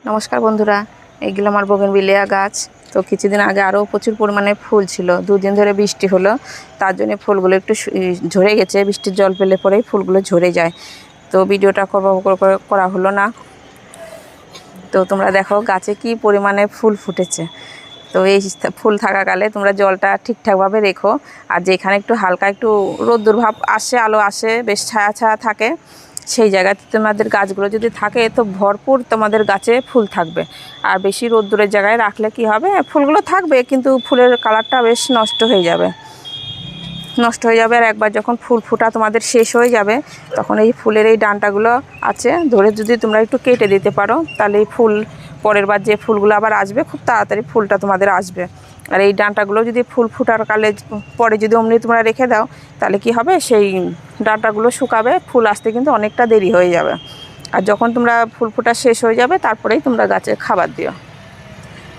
নমস্কার বন্ধুরা, এইগুলো আমার বোগেনভিলিয়া গাছ। তো কিছুদিন আগে আরও প্রচুর পরিমাণে ফুল ছিল, দুদিন ধরে বৃষ্টি হলো, তার জন্য ফুলগুলো একটু ঝরে গেছে। বৃষ্টির জল পেলে পরেই ফুলগুলো ঝরে যায়। তো ভিডিওটা করা হলো না। তো তোমরা দেখো গাছে কি পরিমাণে ফুল ফুটেছে। তো এই ফুল থাকাকালে তোমরা জলটা ঠিকঠাকভাবে রেখো। আর যেখানে একটু হালকা একটু রোদ্দুর ভাব আসে, আলো আসে, বেশ ছায়া ছায়া থাকে, সেই জায়গাতে তোমাদের গাছগুলো যদি থাকে তো ভরপুর তোমাদের গাছে ফুল থাকবে। আর বেশি রোদ্দুরের জায়গায় রাখলে কি হবে, ফুলগুলো থাকবে কিন্তু ফুলের কালারটা বেশ নষ্ট হয়ে যাবে। আর একবার যখন ফুল ফোটা তোমাদের শেষ হয়ে যাবে, তখন এই ফুলের এই ডাঁটাগুলো আছে ধরে যদি তোমরা একটু কেটে দিতে পারো, তাহলে এই ফুল পরের বার যে ফুলগুলো আবার আসবে, খুব তাড়াতাড়ি ফুলটা তোমাদের আসবে। আর এই ডাঁটাগুলো যদি ফুল ফোটার কালে পরে যদি অমনি তোমরা রেখে দাও, তাহলে কি হবে, সেই ডাঁটাগুলো শুকাবে, ফুল আসতে কিন্তু অনেকটা দেরি হয়ে যাবে। আর যখন তোমরা ফুল ফোটা শেষ হয়ে যাবে, তারপরেই তোমরা গাছে খাবার দিও।